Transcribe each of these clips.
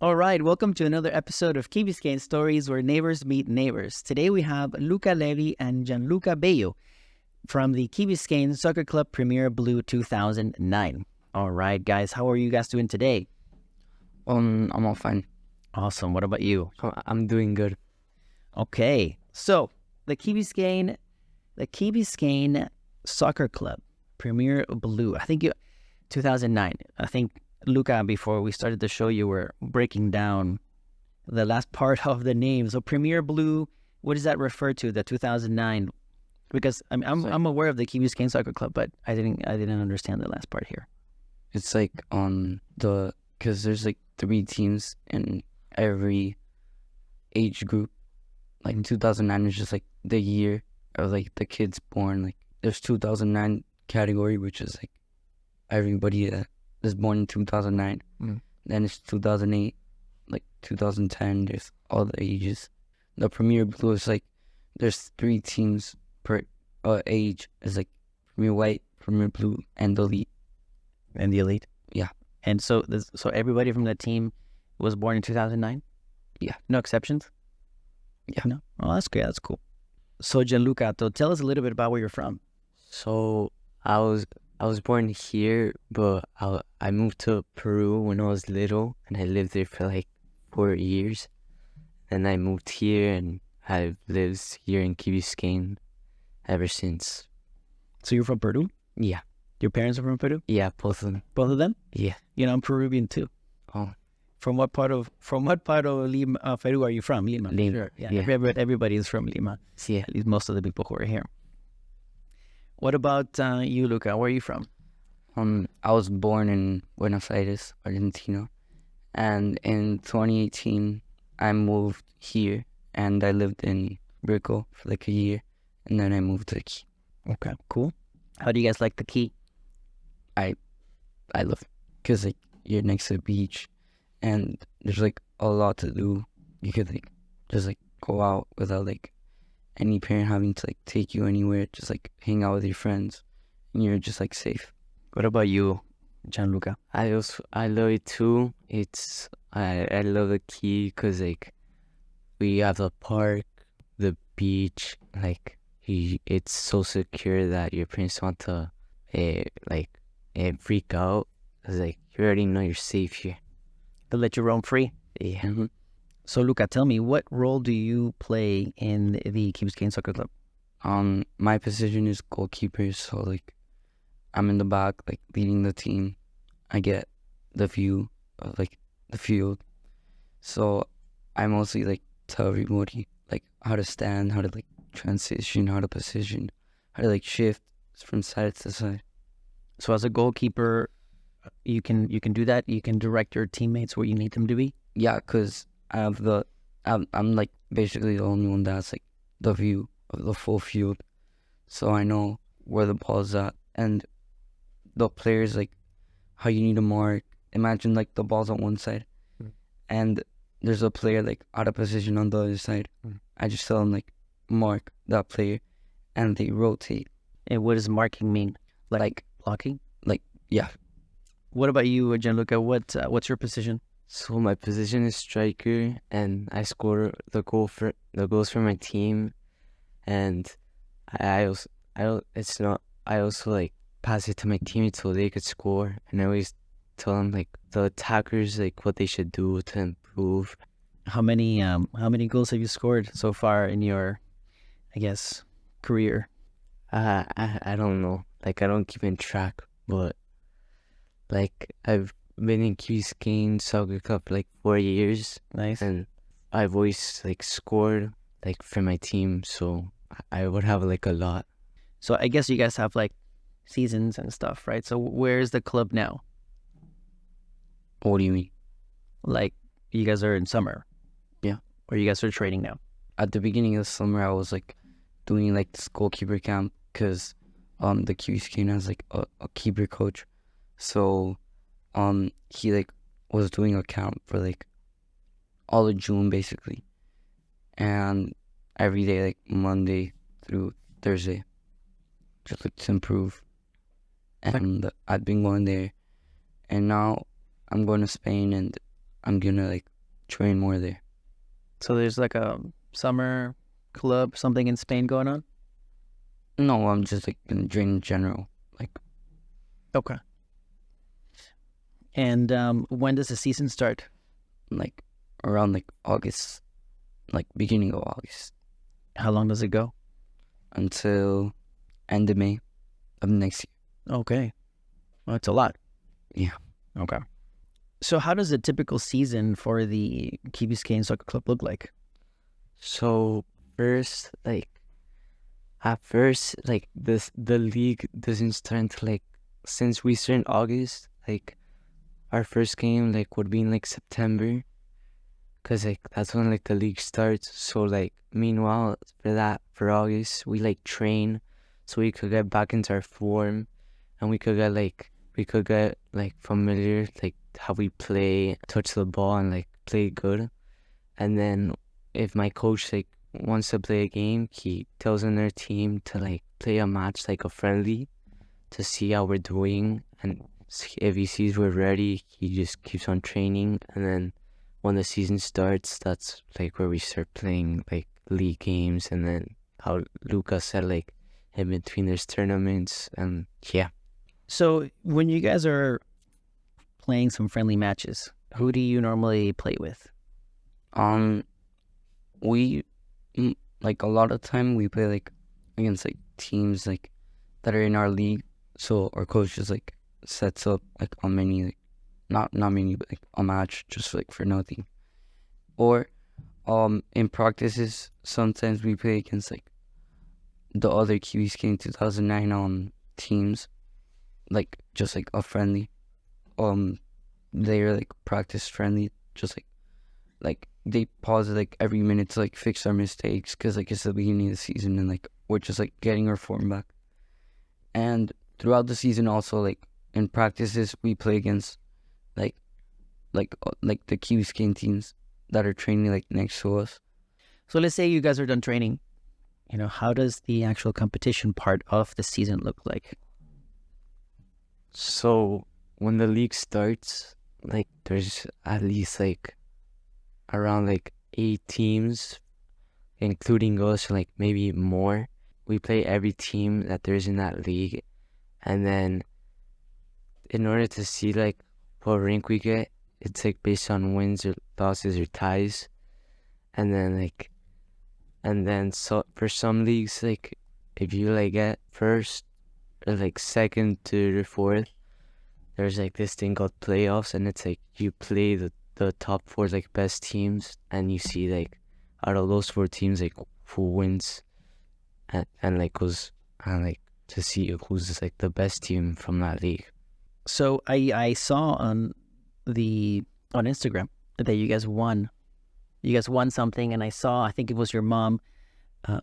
All right, welcome to another episode of Biscayne Stories where neighbors meet neighbors. Today we have Luca Levi and Gianluca Bello from the Biscayne Soccer Club Premier Blue 2009. All right, guys, how are you guys doing today? I'm all fine. Awesome. What about you? I'm doing good. Okay, so the Biscayne Soccer Club Premier Blue. 2009. I think Luca, before we started the show, you were breaking down the last part of the name. So Premier Blue, what does that refer to? The 2009? Because I'm aware of the Biscayne Soccer Club, but I didn't understand the last part here. It's like because there's like 3 teams in every age group. Like 2009 is just like the year of like the kids born. Like there's 2009 category, which is like everybody that is born in 2009. Then it's 2008, like 2010. There's all the ages. The Premier Blue is like there's 3 teams per age. It's like Premier White, Premier Blue, and the Elite. And the Elite? Yeah. And so everybody from that team was born in 2009? Yeah. No exceptions? Yeah. No? Oh, that's good. That's cool. So Gianluca, tell us a little bit about where you're from. So I was born here, but I moved to Peru when I was little, and I lived there for like 4 years. And I moved here, and I've lived here in Biscayne ever since. So you're from Peru? Yeah. Your parents are from Peru? Yeah, both of them. Both of them? Yeah. You know, I'm Peruvian too. Oh. From what part of Lima, Peru are you from? Lima. Lima. Sure. Yeah. Yeah. Everybody is from Lima. Yeah. At least most of the people who are here. What about you, Luca? Where are you from? I was born in Buenos Aires, Argentina, and in 2018 I moved here, and I lived in Brickell for like a year, and then I moved to Key. Okay, cool. How do you guys like the Key? I love it because like you're next to the beach, and there's like a lot to do. You could like just like go out without like any parent having to like take you anywhere. Just like hang out with your friends, and you're just like safe. What about you, Gianluca? I love it too. I love the Key because like we have the park, the beach. Like it's so secure that your parents want to freak out. Cause like you already know you're safe here. To let you roam free? Yeah. Mm-hmm. So Luca, tell me, what role do you play in the Biscayne Soccer Club? My position is goalkeeper, so like I'm in the back, like leading the team. I get the view of like the field, so I mostly like tell everybody like how to stand, how to like transition, how to position, how to like shift from side to side. So as a goalkeeper, you can do that. You can direct your teammates where you need them to be. Yeah, cause I'm like basically the only one that's like the view of the full field, so I know where the ball's at and the players like how you need to mark. Imagine like the ball's on one side, and there's a player like out of position on the other side. I just tell them like mark that player, and they rotate. And what does marking mean? Like blocking? Yeah. What about you, Gianluca? What's your position? So my position is striker, and I score the goals for my team, and I also like pass it to my teammates so they could score, and I always tell them like the attackers like what they should do to improve. How many goals have you scored so far in your, I guess, career? I don't know, like I don't keep in track, but like I've been in Biscayne Soccer Club for like 4 years. Nice. And I've always like scored like for my team, so I would have like a lot. So I guess you guys have like seasons and stuff, right? So where's the club now? What do you mean? Like you guys are in summer? Yeah. Or you guys are training now? At the beginning of the summer, I was like doing like this goalkeeper camp because the Biscayne has like a keeper coach, so he like was doing a camp for like all of June basically, and every day like Monday through Thursday, just like to improve. And I've been going there, and now I'm going to Spain, and I'm gonna like train more there. So there's like a summer club, something in Spain going on? No, I'm just like gonna train in general. Like Okay. And when does the season start? like around like August, like beginning of August How long does it go? until end of May of next Okay. Well, it's a lot. year. Yeah. Okay. So how does a typical season for the Key Biscayne Soccer Club look like? So first, like at first, like the league doesn't start until like since we start in August, like our first game like would be in like September, cause like that's when like the league starts. So like meanwhile for August we like train, so we could get back into our form, and we could get like familiar like how we play, touch the ball, and like play good. And then if my coach like wants to play a game, he tells in their team to like play a match like a friendly to see how we're doing, and if he sees we're ready, he just keeps on training. And then when the season starts, that's like where we start playing like league games, and then how Luca said, like in between there's tournaments, and yeah. So when you guys are playing some friendly matches, who do you normally play with? We like a lot of time we play like against like teams like that are in our league. So our coach just like sets up like a many like not many but like a match just like for nothing. Or in practices sometimes we play against like the other Kiwis King 2009 teams, like just like a friendly. They're like practice friendly, just like they pause it like every minute to like fix our mistakes because like it's the beginning of the season and like we're just like getting our form back. And throughout the season also like in practices we play against like like the Key Biscayne teams that are training like next to us. So let's say you guys are done training. How does the actual competition part of the season look like? So when the league starts, like there's at least like around like 8 teams, including us, like maybe more. We play every team that there's in that league, and then in order to see like what rank we get, it's like based on wins or losses or ties, and then so for some leagues, like if you like get first or like second, third, or fourth, there's like this thing called playoffs, and it's like you play the top four like best teams, and you see like out of those 4 teams like who wins, and like goes and like to see who's like the best team from that league. So I saw on Instagram that you guys won. You guys won something, and I think it was your mom,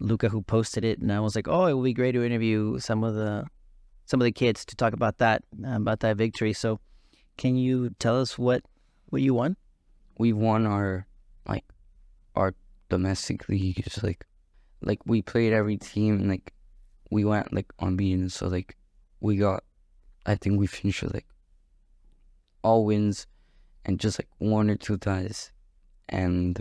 Luca, who posted it, and I was like, oh, it would be great to interview some of the kids to talk about that victory. So, can you tell us what you won? We won our domestic league. It's like we played every team and like we went like unbeaten. So like we got, I think we finished with like all wins and just like 1 or 2 ties, and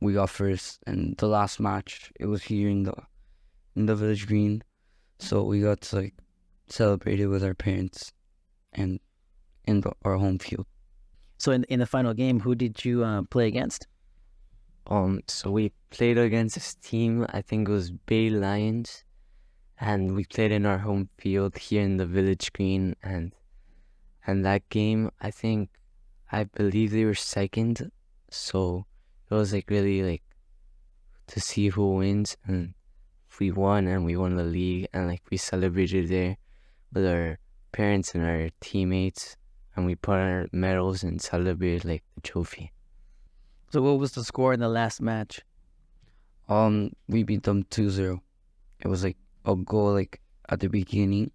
we got first. And the last match it was here in the village green, so we got to like celebrate it with our parents and in our home field. So in the final game, who did you play against? So we played against this team, I think it was Bay Lions, and we played in our home field here in the village green, and that game, I believe they were second, so it was like really like to see who wins, and we won, and we won the league, and like we celebrated there with our parents and our teammates, and we put on our medals and celebrated like the trophy. So what was the score in the last match? We beat them 2-0. It was like a goal like at the beginning,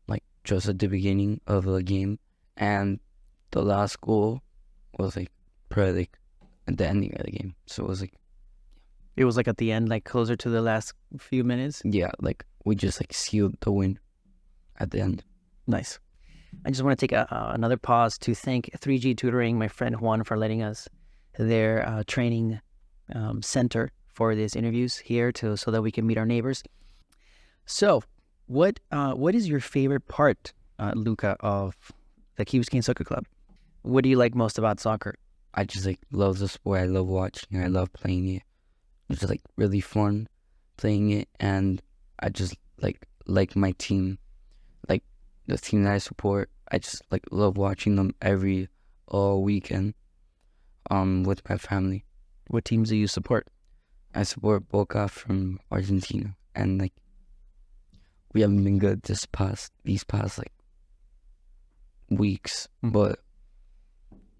like just at the beginning of the game, and the last goal was like probably like at the ending of the game. So It was like at the end, like closer to the last few minutes. yeah, like we just like sealed the win at the end. Nice. I just want to take another pause to thank 3G Tutoring, my friend Juan, for letting us their training center for these interviews here so that we can meet our neighbors. So, what is your favorite part, Luca, of the Key Biscayne Soccer Club? What do you like most about soccer? I just like love the sport. I love watching it. I love playing it. It's just like really fun playing it, and I just like my team, like the team that I support. I just like love watching them every weekend with my family. What teams do you support? I support Boca from Argentina, and like we haven't been good these past like weeks, but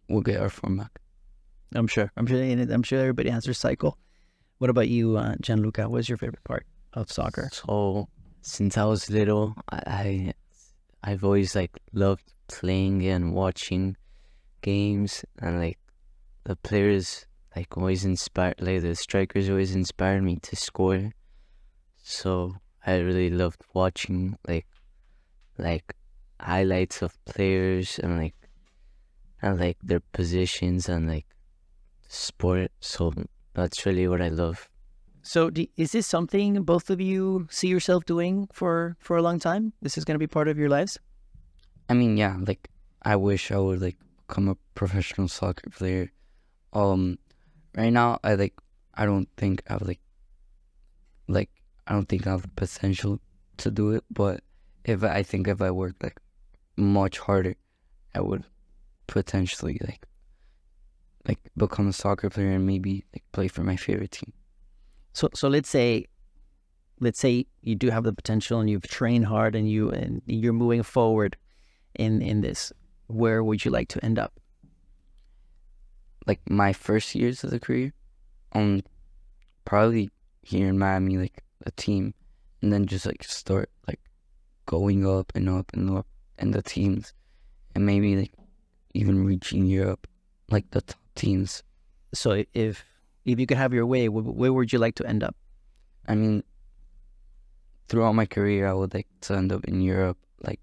we'll get our form back. I'm sure everybody has their cycle. What about you, Gianluca? What's your favorite part of soccer? So since I was little, I've always like loved playing and watching games, and like the players like always inspired, like the strikers always inspired me to score. So I really loved watching like highlights of players and like their positions and like sport. So that's really what I love. So is this something both of you see yourself doing for a long time? This is going to be part of your lives? I mean, yeah, like I wish I would like become a professional soccer player. Right now I don't think I have I don't think I have the potential to do it, but if I worked like much harder, I would potentially like become a soccer player and maybe like play for my favorite team. So let's say you do have the potential and you've trained hard and you're moving forward in this. Where would you like to end up? Like my first years of the career, probably here in Miami, like a team, and then just like start like going up and up and up in the teams, and maybe like even reaching Europe, like the top teams. So if you could have your way, where would you like to end up? I mean, throughout my career, I would like to end up in Europe, like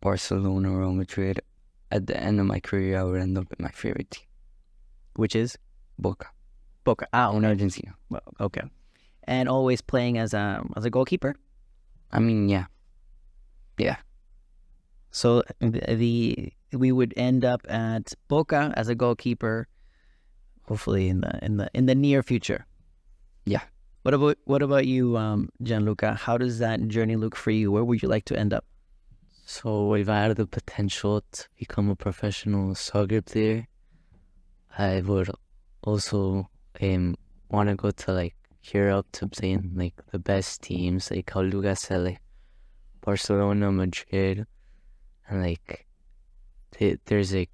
Barcelona or Madrid. At the end of my career, I would end up in my favorite team, Which is Boca. Boca. In Argentina. Well, okay. And always playing as a goalkeeper? I mean, yeah. So we would end up at Boca as a goalkeeper, hopefully in the near future. Yeah. What about you, Gianluca? How does that journey look for you? Where would you like to end up? So if I had the potential to become a professional soccer player, I would also want to go to like Europe to play in like the best teams, like how Luca said, like Barcelona, Madrid, and like there's like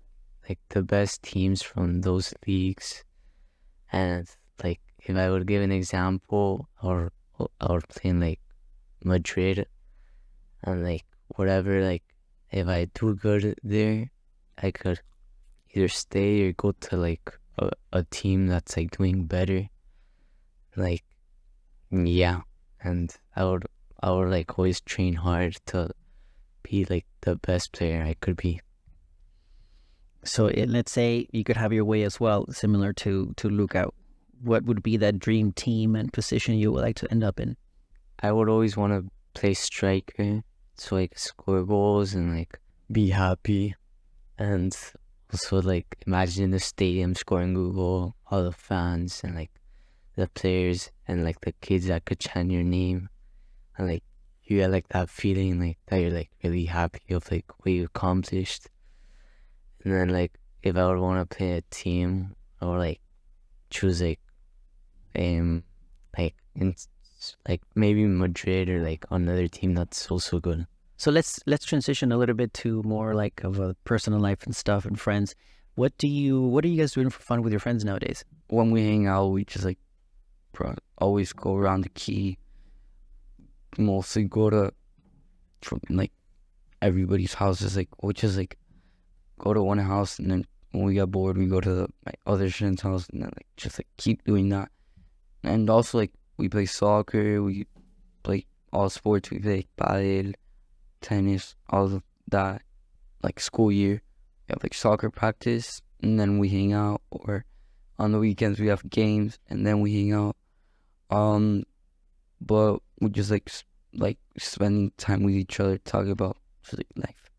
the best teams from those leagues. And like if I would give an example, or play in like Madrid, and like whatever, like if I do good there, I could either stay or go to like a team that's like doing better. Like, yeah, and I would like always train hard to be like the best player I could be. So let's say you could have your way as well, similar to Luca. What would be that dream team and position you would like to end up in? I would always want to play striker, so like score goals and like be happy, and also like imagine the stadium scoring a goal, all the fans and like the players and like the kids that could chant your name, and like you get like that feeling like that you're like really happy of like what you accomplished. And then like if I would want to play a team, I would like choose like like in like maybe Madrid or like another team that's also good. So let's transition a little bit to more like of a personal life and stuff and friends. What are you guys doing for fun with your friends nowadays? When we hang out, we just like always go around the key. Mostly go to like everybody's houses. Like we just like go to one house, and then when we get bored, we go to my other friend's house, and then like just like keep doing that. And also like we play soccer, we play all sports. We play padel, tennis, all of that. like school year, we have like soccer practice, and then we hang out, or on the weekends we have games, and then we hang out. But we just like spending time with each other, talking about just, like, life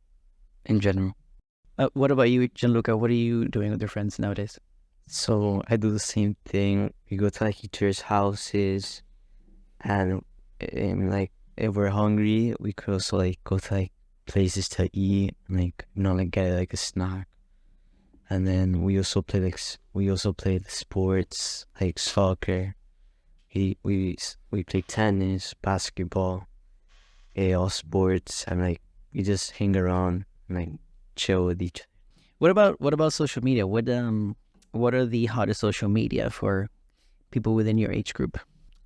in general. What about you, Gianluca? What are you doing with your friends nowadays? So I do the same thing. We go to like each other's houses, and like if we're hungry, we could also like go to like places to eat, like like get like a snack. And then we also play the sports like soccer. We play tennis, basketball, all sports, and like we just hang around and like chill with each other. What about social media? What are the hottest social media for people within your age group?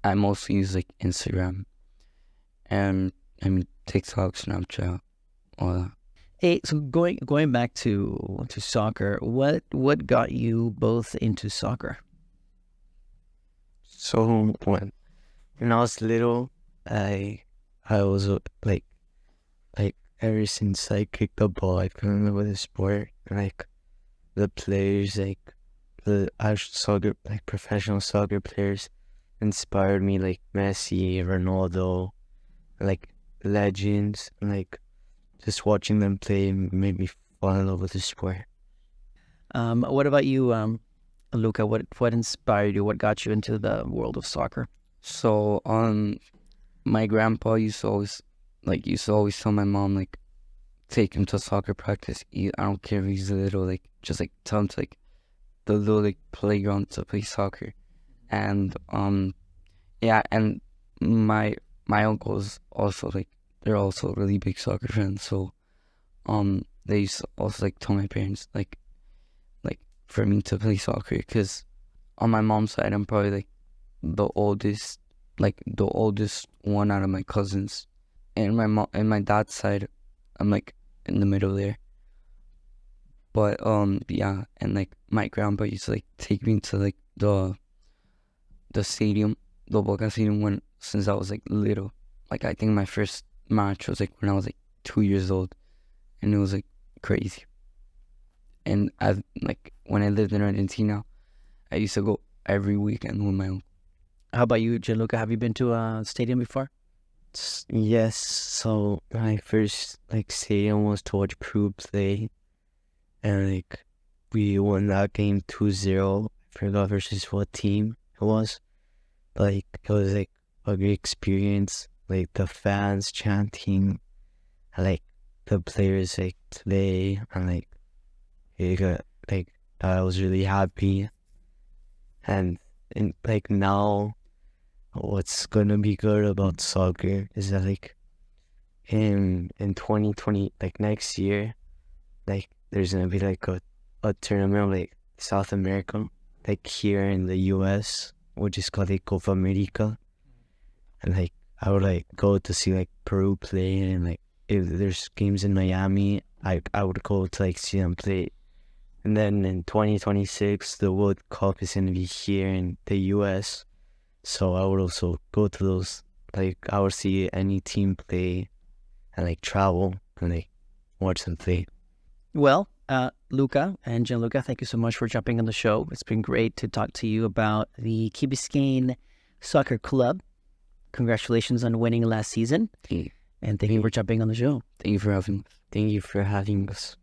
I mostly use like Instagram and I mean TikTok, Snapchat, all that. Hey, so going back to soccer, what got you both into soccer? So when I was little, I was like ever since I kicked the ball, I fell in love with the sport. Like the players, like the actual soccer, like professional soccer players, inspired me. Like Messi, Ronaldo, like legends. Like just watching them play made me fall in love with the sport. What about you, Luca? What inspired you? What got you into the world of soccer? So my grandpa used to always tell my mom like take him to soccer practice. I don't care if he's little, like just like tell him to like the little like playground to play soccer. And yeah, and my uncles also like they're also really big soccer fans. So they used to also like tell my parents like for me to play soccer, because on my mom's side I'm probably like the oldest, the oldest one out of my cousins, and my dad's side I'm like in the middle there. But yeah, and like my grandpa used to like take me to like the stadium, the Boca Stadium, when since I was like little. Like I think my first match was like when I was like 2 years old, and it was like crazy. And I've like when I lived in Argentina, I used to go every weekend with my uncle. How about you, Gianluca? Have you been to a stadium before? Yes, so my first like stadium was to watch Peru play, and like we won that game 2-0. I forgot versus what team it was. Like it was like a great experience. Like the fans chanting, and like the players like play, and like it got like I was really happy. And like now, what's gonna be good about soccer is that like in 2020, like next year, like there's gonna be like a tournament of, like South America, like here in the US, which is called like Copa America. And like I would like go to see like Peru play, and like if there's games in Miami, I would go to like see them play. And then in 2026, the World Cup is gonna be here in the US, so I would also go to those. Like I would see any team play, and like travel and like watch them play. Well, Luca and Gianluca, thank you so much for jumping on the show. It's been great to talk to you about the Key Biscayne Soccer Club. Congratulations on winning last season, Thank and thank you for jumping on the show. you for having me. Thank you for having us.